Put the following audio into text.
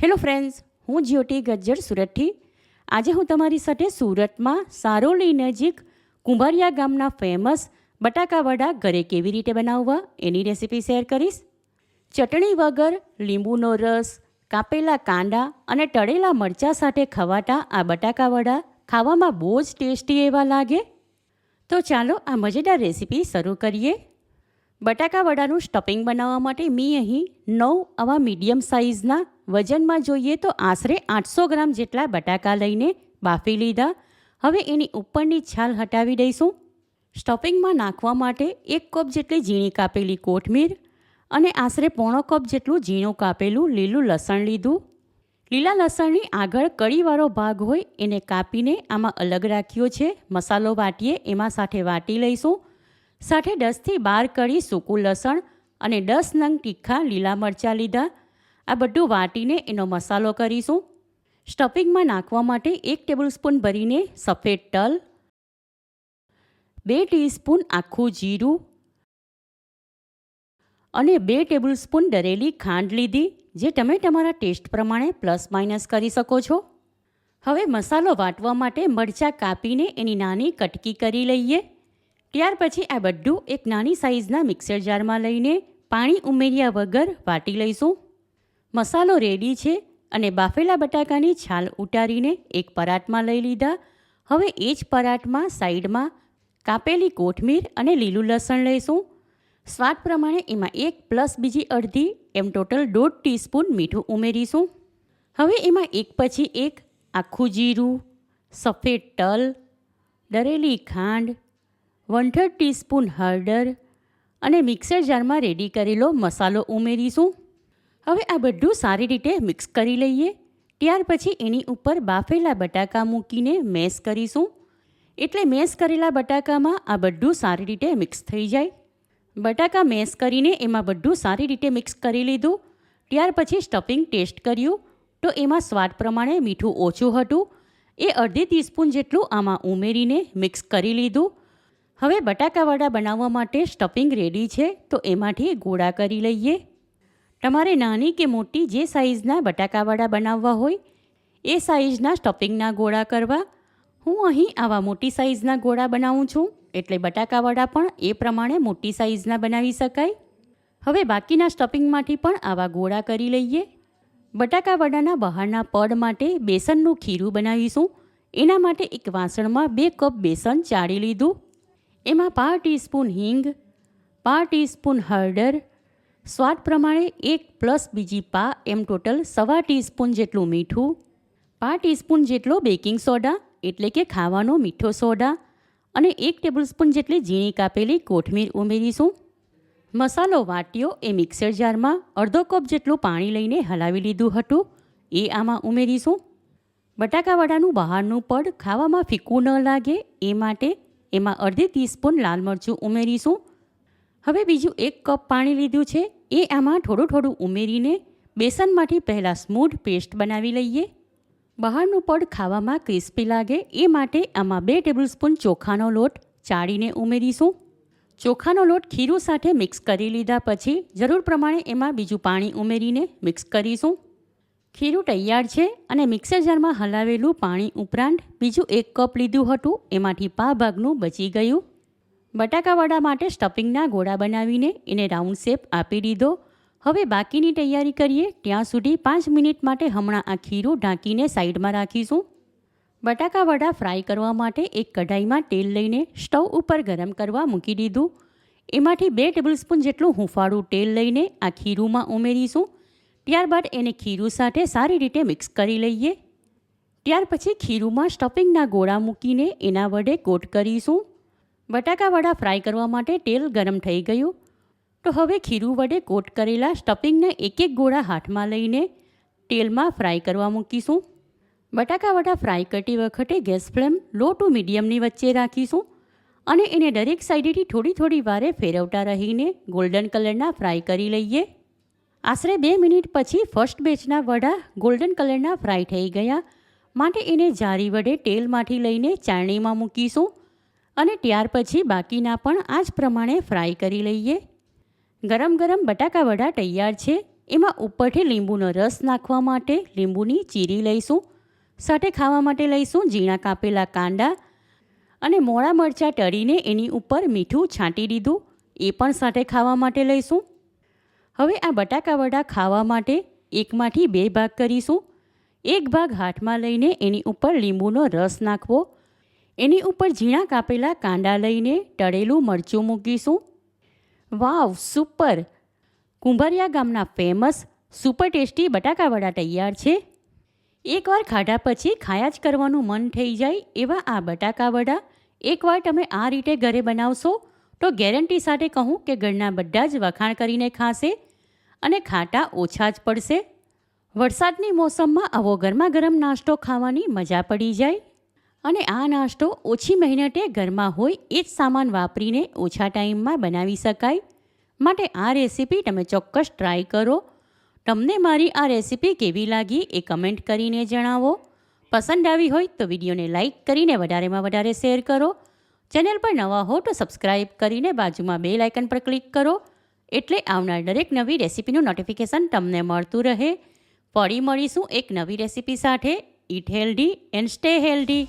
Hello friends, હું જ્યોતિ ગજ્જર સુરતથી. આજે હું તમારી સાથે સુરતમાં સારોલી નજીક કુંભારિયા ગામના ફેમસ બટાકાવડા ઘરે કેવી રીતે બનાવવા એની રેસીપી શેર કરીશ. ચટણી વગર, લીંબુનો રસ, કાપેલા કાંદા અને તળેલા મરચાં સાથે ખવાતા આ બટાકાવડા ખાવામાં બહુ જ ટેસ્ટી એવા લાગે. તો ચાલો આ મજેદાર રેસીપી શરૂ કરીએ. બટાકાવડાનું સ્ટફિંગ બનાવવા માટે મેં અહીં 9 આવા મીડિયમ સાઇઝના વજનમાં જોઈએ તો આશરે 800 ગ્રામ જેટલા બટાકા લઈને બાફી લીધા. હવે એની ઉપરની છાલ હટાવી દઈશું. સ્ટફિંગમાં નાખવા માટે 1 કપ જેટલી ઝીણી કાપેલી કોથમીર અને આશરે 1/4 કપ જેટલું ઝીણું કાપેલું લીલું લસણ લીધું. લીલા લસણની આગળ કળીવાળો ભાગ હોય એને કાપીને આમાં અલગ રાખ્યો છે. મસાલો વાટીએ એમાં સાથે વાટી લઈશું. સાથે 10થી 12 કળી સૂકું લસણ અને 10 નંગ તીખા લીલા મરચાં લીધા. આ બધું વાટીને એનો મસાલો કરીશું. સ્ટફિંગમાં નાખવા માટે 1 ટેબલસ્પૂન ભરીને સફેદ તલ, 2 ટીસ્પૂન આખું જીરું અને 2 ટેબલસ્પૂન દળેલી ખાંડ લીધી, જે તમે તમારા ટેસ્ટ પ્રમાણે પ્લસ માઇનસ કરી શકો છો. હવે મસાલો વાટવા માટે મરચાં કાપીને એની નાની કટકી કરી લઈએ. ત્યાર પછી આ બધું એક નાની સાઇઝના મિક્સર જારમાં લઈને પાણી ઉમેર્યા વગર વાટી લઈશું. મસાલો રેડી છે અને બાફેલા બટાકાની છાલ ઉતારીને એક પરાતમાં લઈ લીધા. હવે એ જ પરાતમાં સાઈડમાં કાપેલી કોથમીર અને લીલું લસણ લઈશું. સ્વાદ પ્રમાણે એમાં 1 પ્લસ બીજી અડધી એમ ટોટલ 1.5 ટીસ્પૂન મીઠું ઉમેરીશું. હવે એમાં એક પછી એક આખું જીરું, સફેદ તલ, દળેલી ખાંડ, 1/3 ટીસ્પૂન હળદર અને મિક્સર જારમાં રેડી કરેલો મસાલો ઉમેરીશું. હવે આ બધું સારી રીતે મિક્સ કરી લઈએ. ત્યાર પછી એની ઉપર બાફેલા બટાકા મૂકીને મેશ કરીશું. એટલે મેશ કરેલા બટાકામાં આ બધું સારી રીતે મિક્સ થઈ જાય. બટાકા મેશ કરીને એમાં બધું સારી રીતે મિક્સ કરી લીધું. ત્યાર પછી સ્ટફિંગ ટેસ્ટ કર્યું તો એમાં સ્વાદ પ્રમાણે મીઠું ઓછું હતું. એ અડધી ટીસ્પૂન જેટલું આમાં ઉમેરીને મિક્સ કરી લીધું. હવે બટાકાવડા બનાવવા માટે સ્ટફિંગ રેડી છે તો એમાંથી ગોળા કરી લઈએ. તમારે નાની કે મોટી જે સાઇઝના બટાકાવડા બનાવવા હોય એ સાઇઝના સ્ટફિંગના ગોળા કરવા. હું અહીં આવા મોટી સાઇઝના ગોળા બનાવું છું, એટલે બટાકાવડા પણ એ પ્રમાણે મોટી સાઇઝના બનાવી શકાય. હવે બાકીના સ્ટફિંગમાંથી પણ આવા ગોળા કરી લઈએ. બટાકાવડાના બહારના પડ માટે બેસનનું ખીરું બનાવીશું. એના માટે એક વાસણમાં 2 કપ બેસન ચાળી લીધું. એમાં 1/2 ટીસ્પૂન હિંગ, 1/2 ટીસ્પૂન હળદર, સ્વાદ પ્રમાણે 1 પ્લસ બીજી પા એમ ટોટલ 1/4 ટીસ્પૂન જેટલું મીઠું, 1/2 ટીસ્પૂન જેટલો બેકિંગ સોડા એટલે કે ખાવાનો મીઠો સોડા અને 1 ટેબલસ્પૂન જેટલી ઝીણી કાપેલી કોથમીર ઉમેરીશું. મસાલો વાટ્યો એ મિક્સર જારમાં અડધો કપ જેટલું પાણી લઈને હલાવી લીધું હતું, એ આમાં ઉમેરીશું. બટાકાવડાનું બહારનું પડ ખાવામાં ફીકું ન લાગે એ માટે એમાં અડધી ટીસ્પૂન લાલ મરચું ઉમેરીશું. હવે બીજું 1 કપ પાણી લીધું છે, એ આમાં થોડું થોડું ઉમેરીને બેસનમાંથી પહેલાં સ્મૂથ પેસ્ટ બનાવી લઈએ. બહારનું પડ ખાવામાં ક્રિસ્પી લાગે એ માટે આમાં 2 ટેબલસ્પૂન ચોખાનો લોટ ચાળીને ઉમેરીશું. ચોખાનો લોટ ખીરું સાથે મિક્સ કરી લીધા પછી જરૂર પ્રમાણે એમાં બીજું પાણી ઉમેરીને મિક્સ કરીશું. ખીરું તૈયાર છે અને મિક્સર જારમાં હલાવેલું પાણી ઉપરાંત બીજું 1 કપ લીધું હતું, એમાંથી પા ભાગનું બચી ગયું. બટાકાવડા માટે સ્ટફિંગના ગોળા બનાવીને એને રાઉન્ડ શેપ આપી દીધો. હવે બાકીની તૈયારી કરીએ ત્યાં સુધી 5 મિનિટ માટે હમણાં આ ખીરું ઢાંકીને સાઈડમાં રાખીશું. બટાકાવડા ફ્રાય કરવા માટે એક કઢાઈમાં તેલ લઈને સ્ટવ ઉપર ગરમ કરવા મૂકી દીધું. એમાંથી 2 ટેબલસ્પૂન જેટલું હુંફાળું તેલ લઈને આ ખીરુંમાં ઉમેરીશું. ત્યારબાદ એને ખીરું સાથે સારી રીતે મિક્સ કરી લઈએ. ત્યાર પછી ખીરુંમાં સ્ટફિંગના ગોળા મૂકીને એના વડે કોટ કરીશું. બટાકાવડા ફ્રાય કરવા માટે તેલ ગરમ થઈ ગયું તો હવે ખીરું વડે કોટ કરેલા સ્ટફિંગને એક એક ગોળા હાથમાં લઈને તેલમાં ફ્રાય કરવા મૂકીશું. બટાકાવડા ફ્રાય કરતી વખતે ગેસ ફ્લેમ લો ટુ મીડિયમની વચ્ચે રાખીશું અને એને દરેક સાઈડેથી થોડી થોડી વારે ફેરવતા રહીને ગોલ્ડન કલરના ફ્રાય કરી લઈએ. આશરે 2 મિનિટ પછી ફર્સ્ટ બેચના વડા ગોલ્ડન કલરના ફ્રાય થઈ ગયા માટે એને જારી વડે તેલમાંથી લઈને ચાળણીમાં મૂકીશું અને ત્યાર પછી બાકીના પણ આ જ પ્રમાણે ફ્રાય કરી લઈએ. ગરમ ગરમ બટાકાવડા તૈયાર છે. એમાં ઉપરથી લીંબુનો રસ નાખવા માટે લીંબુની ચીરી લઈશું. સાથે ખાવા માટે લઈશું ઝીણા કાપેલા કાંદા અને મોળા મરચાં તળીને એની ઉપર મીઠું છાંટી દીધું, એ પણ સાથે ખાવા માટે લઈશું. હવે આ બટાકા વડા ખાવા માટે એકમાંથી 2 ભાગ કરીશું. એક ભાગ હાથમાં લઈને એની ઉપર લીંબુનો રસ નાખવો, એની ઉપર ઝીણા કાપેલા કાંદા લઈને તળેલું મરચું મૂકીશું. વાવ, સુપર! કુંભારિયા ગામના ફેમસ સુપર ટેસ્ટી બટાકા વડા તૈયાર છે. એકવાર ખાધા પછી ખાયા જ કરવાનું મન થઈ જાય એવા આ બટાકા વડા એકવાર તમે આ રીતે ઘરે બનાવશો તો ગેરંટી સાથે કહું કે ઘરના બધા જ વખાણ કરીને ખાશે અને ખાટા ઓછા જ પડશે. વરસાદની મોસમમાં આવો ગરમા ગરમ નાસ્તો ખાવાની મજા પડી જાય અને આ નાસ્તો ઓછી મહેનતે ઘરમાં હોય એ જ સામાન વાપરીને ઓછા ટાઈમમાં બનાવી શકાય. માટે આ રેસીપી તમે ચોક્કસ ટ્રાય કરો. તમને મારી આ રેસીપી કેવી લાગી એ કમેન્ટ કરીને જણાવો. પસંદ આવી હોય તો વિડીયોને લાઇક કરીને વધારેમાં વધારે શેર કરો. ચેનલ પર નવા હો તો સબસ્ક્રાઈબ કરીને બાજુમાં બેલ આઇકન પર ક્લિક કરો, એટલે આવનાર દરેક નવી રેસીપીનું નોટિફિકેશન તમને મળતું રહે. ફરી મળીશું એક નવી રેસીપી સાથે. Eat healthy and stay healthy.